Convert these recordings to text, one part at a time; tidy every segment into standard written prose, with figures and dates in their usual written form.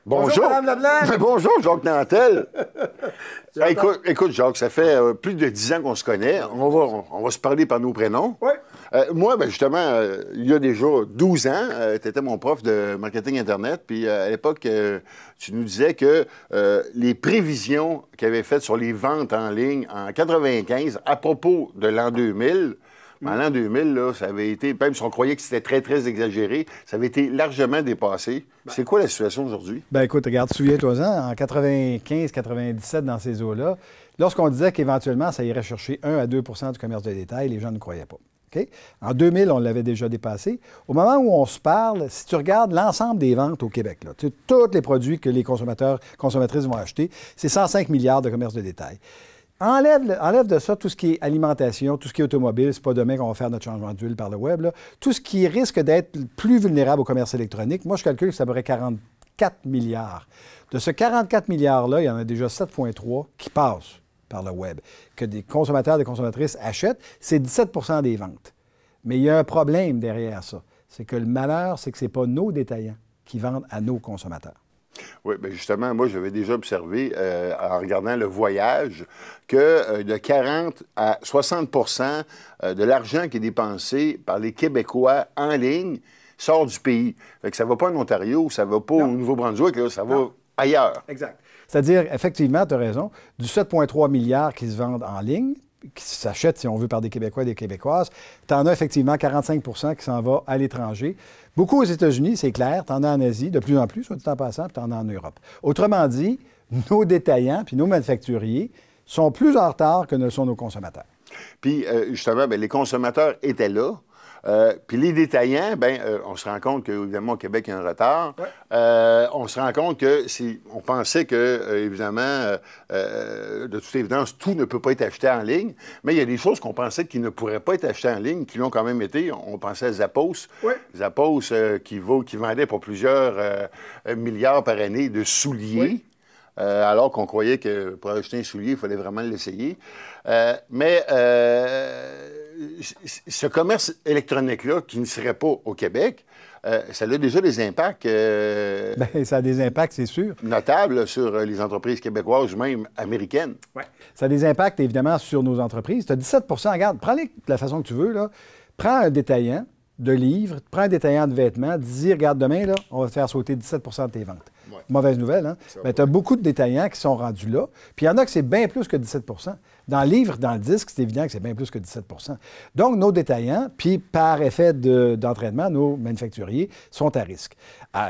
Bonjour, Madame Leblanc. Bonjour, Jacques Nantel. Écoute, Jacques, ça fait plus de 10 ans qu'on se connaît. On va se parler par nos prénoms. Oui. Moi, justement, il y a déjà 12 ans, tu étais mon prof de marketing Internet. Puis à l'époque, tu nous disais que les prévisions qu'il avait faites sur les ventes en ligne en 95 à propos de l'an 2000, en l'an 2000, là, ça avait été, même si on croyait que c'était très, très exagéré, ça avait été largement dépassé. C'est quoi la situation aujourd'hui? Ben écoute, regarde, souviens-toi-en, en 95-97, dans ces eaux-là, lorsqu'on disait qu'éventuellement, ça irait chercher 1 à 2 du commerce de détail, les gens ne croyaient pas. OK? En 2000, on l'avait déjà dépassé. Au moment où on se parle, si tu regardes l'ensemble des ventes au Québec, là, tous les produits que les consommatrices vont acheter, c'est 105 milliards de commerce de détail. Enlève de ça tout ce qui est alimentation, tout ce qui est automobile. C'est pas demain qu'on va faire notre changement d'huile par le web. Là. Tout ce qui risque d'être plus vulnérable au commerce électronique, moi, je calcule que ça pourrait 44 milliards. De ce 44 milliards-là, il y en a déjà 7,3 qui passent par le web, que des consommateurs et des consommatrices achètent. C'est 17 des ventes. Mais il y a un problème derrière ça. C'est que le malheur, c'est que ce n'est pas nos détaillants qui vendent à nos consommateurs. Oui, bien justement, moi, j'avais déjà observé, en regardant le voyage, que de 40 à 60 de l'argent qui est dépensé par les Québécois en ligne sort du pays. Fait que ça ne va pas en Ontario, ça ne va pas au Nouveau-Brunswick, là, ça va ailleurs. Exact. C'est-à-dire, effectivement, tu as raison, du 7,3 milliards qui se vendent en ligne, qui s'achètent, si on veut, par des Québécois et des Québécoises, tu en as effectivement 45 qui s'en va à l'étranger. Beaucoup aux États-Unis, c'est clair. Tu en as en Asie, de plus en plus, soit dit en passant, puis tu en as en Europe. Autrement dit, nos détaillants puis nos manufacturiers sont plus en retard que ne le sont nos consommateurs. Puis, justement, bien, les consommateurs étaient là. Puis les détaillants, on se rend compte qu'évidemment, au Québec, il y a un retard. Ouais. On se rend compte que on pensait que, évidemment, de toute évidence, tout ne peut pas être acheté en ligne, mais il y a des choses qu'on pensait qui ne pourraient pas être achetées en ligne, qui l'ont quand même été. On pensait à Zappos. Ouais. Zappos qui vendait pour plusieurs milliards par année de souliers. Oui. Alors qu'on croyait que pour acheter un soulier, il fallait vraiment l'essayer. Mais ce commerce électronique-là, qui ne serait pas au Québec, ça a déjà des impacts... Bien, ça a des impacts, c'est sûr. Notables sur les entreprises québécoises ou même américaines. Oui. Ça a des impacts, évidemment, sur nos entreprises. Tu as 17 regarde, prends-les de la façon que tu veux, là. Prends un détaillant de livres, prends un détaillant de vêtements, dis, regarde, demain, là, on va te faire sauter 17 de tes ventes. Ouais. Mauvaise nouvelle, hein? Bien, tu as beaucoup de détaillants qui sont rendus là. Puis il y en a que c'est bien plus que 17 Dans le livre, dans le disque, c'est évident que c'est bien plus que 17 Donc, nos détaillants, puis par effet d'entraînement, nos manufacturiers sont à risque.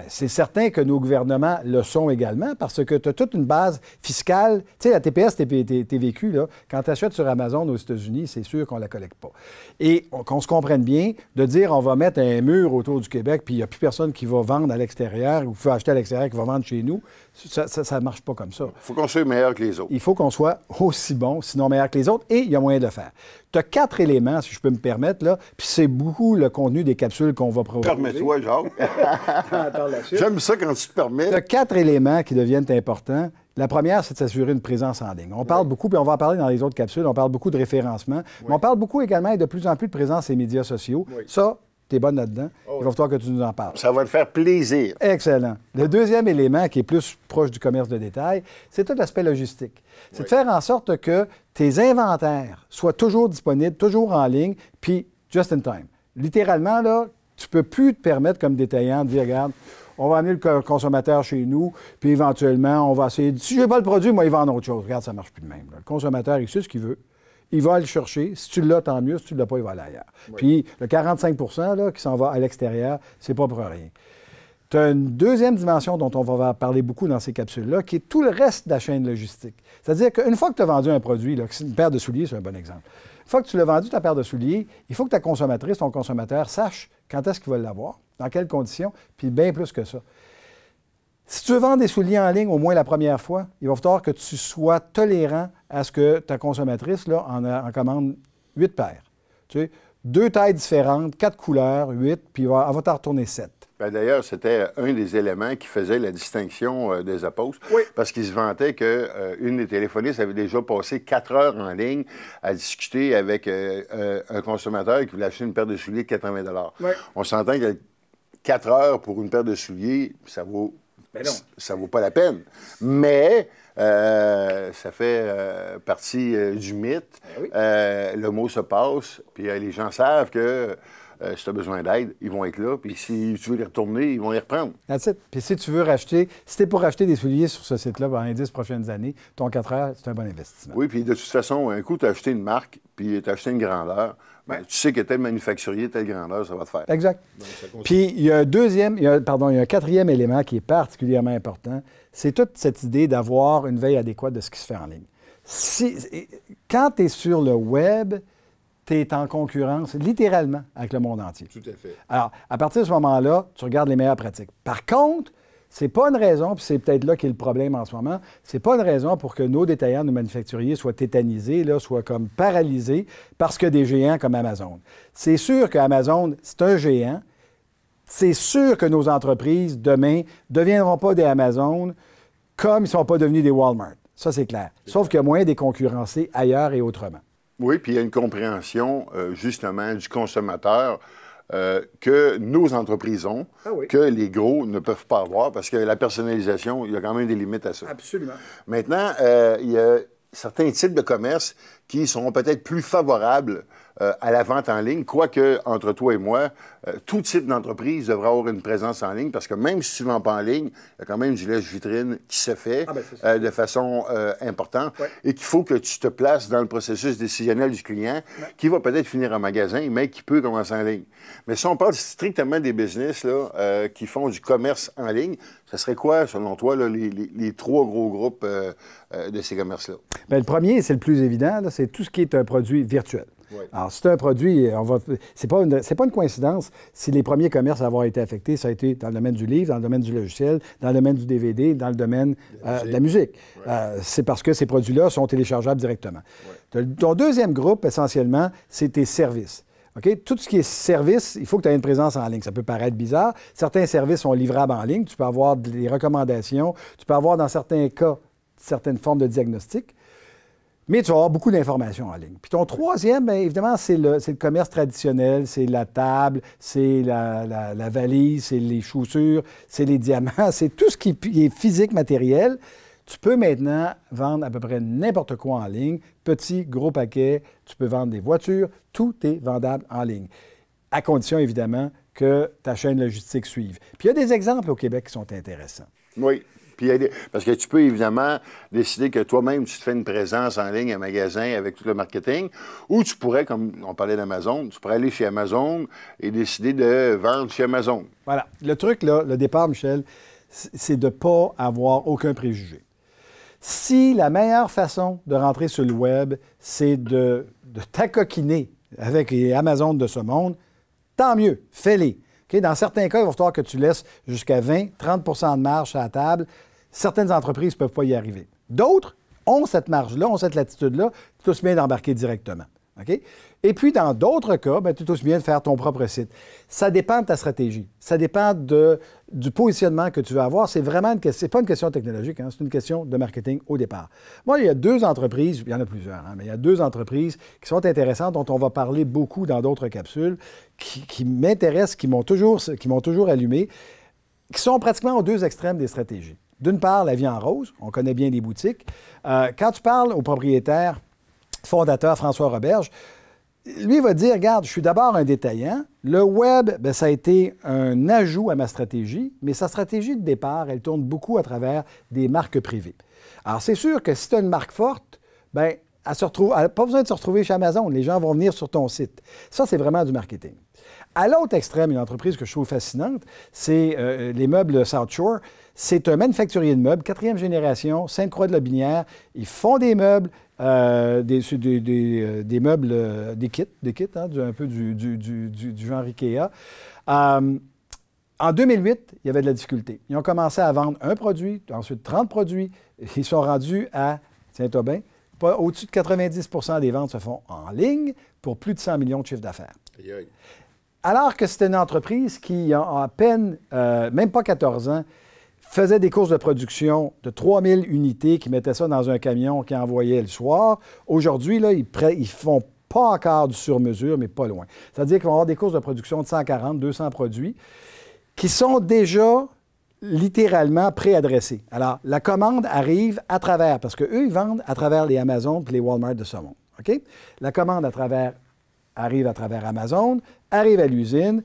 C'est certain que nos gouvernements le sont également parce que tu as toute une base fiscale. Tu sais, la TPS, TVQ, là, quand tu achètes sur Amazon aux États-Unis, c'est sûr qu'on ne la collecte pas. Et qu'on se comprenne bien, de dire on va mettre un mur autour du Québec, puis il n'y a plus personne qui va vendre à l'extérieur ou qui va acheter à l'extérieur, qui va vendre chez nous, ça ne marche pas comme ça. Il faut qu'on soit meilleur que les autres. Il faut qu'on soit aussi bon, sinon meilleur que les autres, et il y a moyen de le faire. Tu as 4 éléments, si je peux me permettre, là, puis c'est beaucoup le contenu des capsules qu'on va proposer. Permets-toi, Jacques. J'aime ça quand tu te permets. Tu as 4 éléments qui deviennent importants. La première, c'est de s'assurer une présence en ligne. On parle beaucoup, puis on va en parler dans les autres capsules, on parle beaucoup de référencement, mais on parle beaucoup également et de plus en plus de présence des médias sociaux. Oui. Ça, tu es bonne là-dedans. Il va falloir que tu nous en parles. Ça va te faire plaisir. Excellent. Le deuxième élément, qui est plus proche du commerce de détail, c'est tout l'aspect logistique. C'est de faire en sorte que tes inventaires soient toujours disponibles, toujours en ligne, puis just in time. Littéralement, là, tu ne peux plus te permettre comme détaillant de dire, regarde, on va amener le consommateur chez nous, puis éventuellement, on va essayer... Si je n'ai pas le produit, moi, il vend autre chose. Regarde, ça ne marche plus de même. Là. Le consommateur, il sait ce qu'il veut. Il va aller le chercher. Si tu l'as, tant mieux. Si tu ne l'as pas, il va aller ailleurs. Oui. Puis le 45 là, qui s'en va à l'extérieur, c'est pas pour rien. Tu as une deuxième dimension dont on va parler beaucoup dans ces capsules-là, qui est tout le reste de la chaîne logistique. C'est-à-dire qu'une fois que tu as vendu un produit, là, une paire de souliers, c'est un bon exemple. Une fois que tu l'as vendu, ta paire de souliers, il faut que ta consommatrice, ton consommateur, sache quand est-ce qu'il va l'avoir, dans quelles conditions, puis bien plus que ça. Si tu veux vendre des souliers en ligne, au moins la première fois, il va falloir que tu sois tolérant à ce que ta consommatrice là, en commande 8 paires. Tu sais, 2 tailles différentes, 4 couleurs, 8, puis elle va t'en retourner 7. Bien, d'ailleurs, c'était un des éléments qui faisait la distinction des Zappos, parce qu'ils se vantaient qu'une des téléphonistes avait déjà passé 4 heures en ligne à discuter avec un consommateur qui voulait acheter une paire de souliers de 80 $. On s'entend que 4 heures pour une paire de souliers, ça vaut ça ne vaut pas la peine. Mais ça fait partie du mythe. Le mot se passe, puis les gens savent que si tu as besoin d'aide, ils vont être là. Puis si tu veux les retourner, ils vont les reprendre. That's it. Puis si tu veux racheter, si tu es pour racheter des souliers sur ce site-là pendant les 10 prochaines années, ton 4 heures, c'est un bon investissement. Oui, puis de toute façon, un coup, tu as acheté une marque, puis tu as acheté une grandeur. Ben, tu sais que tel manufacturier, telle grandeur, ça va te faire. Exact. Puis il y a un quatrième élément qui est particulièrement important. C'est toute cette idée d'avoir une veille adéquate de ce qui se fait en ligne. Quand tu es sur le web, tu es en concurrence littéralement avec le monde entier. Tout à fait. Alors, à partir de ce moment-là, tu regardes les meilleures pratiques. Par contre, c'est pas une raison, puis c'est peut-être là qu'est le problème en ce moment, c'est pas une raison pour que nos détaillants, nos manufacturiers soient tétanisés, là, soient comme paralysés parce que des géants comme Amazon. C'est sûr qu'Amazon, c'est un géant. C'est sûr que nos entreprises, demain, ne deviendront pas des Amazon comme ils ne sont pas devenus des Walmart. Ça, c'est clair. Sauf qu'il y a moyen de les concurrencer ailleurs et autrement. Oui, puis il y a une compréhension, justement, du consommateur que nos entreprises ont, que les gros ne peuvent pas avoir, parce que la personnalisation, il y a quand même des limites à ça. Absolument. Maintenant, il y a certains types de commerce qui sont peut-être plus favorables à la vente en ligne, quoique, entre toi et moi, tout type d'entreprise devrait avoir une présence en ligne, parce que même si tu ne vends pas en ligne, il y a quand même du lèche-vitrine qui se fait de façon importante et qu'il faut que tu te places dans le processus décisionnel du client qui va peut-être finir en magasin, mais qui peut commencer en ligne. Mais si on parle strictement des business là, qui font du commerce en ligne, ce serait quoi, selon toi, là, les trois gros groupes de ces commerces-là? Bien, le premier, c'est le plus évident, c'est tout ce qui est un produit virtuel. Alors, c'est un produit, c'est pas une coïncidence si les premiers commerces à avoir été affectés, ça a été dans le domaine du livre, dans le domaine du logiciel, dans le domaine du DVD, dans le domaine de la musique. C'est parce que ces produits-là sont téléchargeables directement. Ton deuxième groupe, essentiellement, c'est tes services. OK? Tout ce qui est service, il faut que tu aies une présence en ligne. Ça peut paraître bizarre. Certains services sont livrables en ligne. Tu peux avoir des recommandations. Tu peux avoir, dans certains cas, certaines formes de diagnostic. Mais tu vas avoir beaucoup d'informations en ligne. Puis ton troisième, bien évidemment, c'est le commerce traditionnel, c'est la table, c'est la valise, c'est les chaussures, c'est les diamants, c'est tout ce qui est physique, matériel. Tu peux maintenant vendre à peu près n'importe quoi en ligne, petit, gros paquet, tu peux vendre des voitures, tout est vendable en ligne, à condition évidemment que ta chaîne logistique suive. Puis il y a des exemples au Québec qui sont intéressants. Oui. Puis parce que tu peux évidemment décider que toi-même, tu te fais une présence en ligne, un magasin avec tout le marketing, ou tu pourrais, comme on parlait d'Amazon, tu pourrais aller chez Amazon et décider de vendre chez Amazon. Voilà. Le truc, là, le départ, Michel, c'est de ne pas avoir aucun préjugé. Si la meilleure façon de rentrer sur le web, c'est de t'acoquiner avec les Amazon de ce monde, tant mieux, fais-les. Okay? Dans certains cas, il va falloir que tu laisses jusqu'à 20-30 de marge à la table. Certaines entreprises ne peuvent pas y arriver. D'autres ont cette marge-là, ont cette latitude-là, tout aussi bien d'embarquer directement. Okay? Et puis, dans d'autres cas, bien, tout aussi bien de faire ton propre site. Ça dépend de ta stratégie. Ça dépend du positionnement que tu veux avoir. C'est vraiment c'est pas une question technologique, hein, c'est une question de marketing au départ. Moi, il y a deux entreprises, il y en a plusieurs, hein, mais il y a deux entreprises qui sont intéressantes, dont on va parler beaucoup dans d'autres capsules, qui m'intéressent, qui m'ont toujours allumé, qui sont pratiquement aux deux extrêmes des stratégies. D'une part, la vie en rose, on connaît bien les boutiques. Quand tu parles au propriétaire fondateur François Roberge, lui va dire, regarde, je suis d'abord un détaillant. Le web, bien, ça a été un ajout à ma stratégie, mais sa stratégie de départ, elle tourne beaucoup à travers des marques privées. Alors, c'est sûr que si tu as une marque forte, bien, elle n'a pas besoin de se retrouver chez Amazon. Les gens vont venir sur ton site. Ça, c'est vraiment du marketing. À l'autre extrême, une entreprise que je trouve fascinante, c'est les meubles South Shore. C'est un manufacturier de meubles, 4e génération, Sainte-Croix-de-Lobinière. Ils font des meubles, des meubles, des kits hein, un peu du genre IKEA. En 2008, il y avait de la difficulté. Ils ont commencé à vendre un produit, ensuite 30 produits. Ils sont rendus à, tiens-toi bien, au-dessus de 90 des ventes se font en ligne pour plus de 100 millions de chiffre d'affaires. Alors que c'était une entreprise qui, en à peine, même pas 14 ans, faisait des courses de production de 3000 unités, qui mettaient ça dans un camion, qui envoyait le soir. Aujourd'hui, là, ils font pas encore du sur-mesure, mais pas loin. C'est-à-dire qu'ils vont avoir des courses de production de 140, 200 produits qui sont déjà littéralement préadressé. Alors, la commande arrive à travers, parce qu'eux, ils vendent à travers les Amazon et les Walmart de ce monde. OK? La commande arrive à travers Amazon, arrive à l'usine,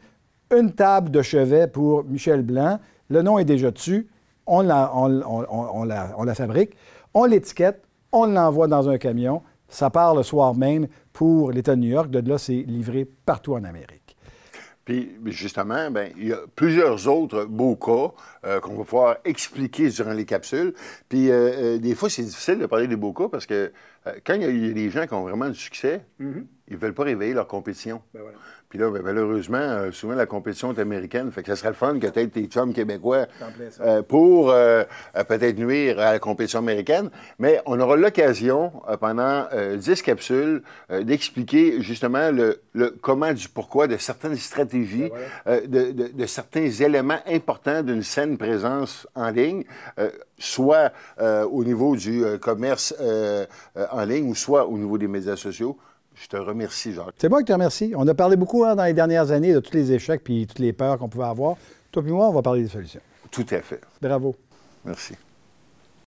une table de chevet pour Michel Blanc, le nom est déjà dessus, on la fabrique, on l'étiquette, on l'envoie dans un camion, ça part le soir même pour l'État de New York, de là, c'est livré partout en Amérique. Puis, justement, bien, il y a plusieurs autres beaux cas qu'on va pouvoir expliquer durant les capsules. Puis, des fois, c'est difficile de parler des beaux cas parce que quand il y a des gens qui ont vraiment du succès, ils ne veulent pas réveiller leur compétition. Ben voilà. Puis là, bien, malheureusement, souvent, la compétition est américaine. Fait que ça serait le fun que tu aies tes chums québécois pour peut-être nuire à la compétition américaine. Mais on aura l'occasion, pendant 10 capsules, d'expliquer justement le comment du pourquoi de certaines stratégies, de certains éléments importants d'une saine présence en ligne, soit au niveau du commerce en ligne ou soit au niveau des médias sociaux. Je te remercie, Jacques. C'est moi qui te remercie. On a parlé beaucoup dans les dernières années de tous les échecs puis toutes les peurs qu'on pouvait avoir. Toi et moi, on va parler des solutions. Tout à fait. Bravo. Merci.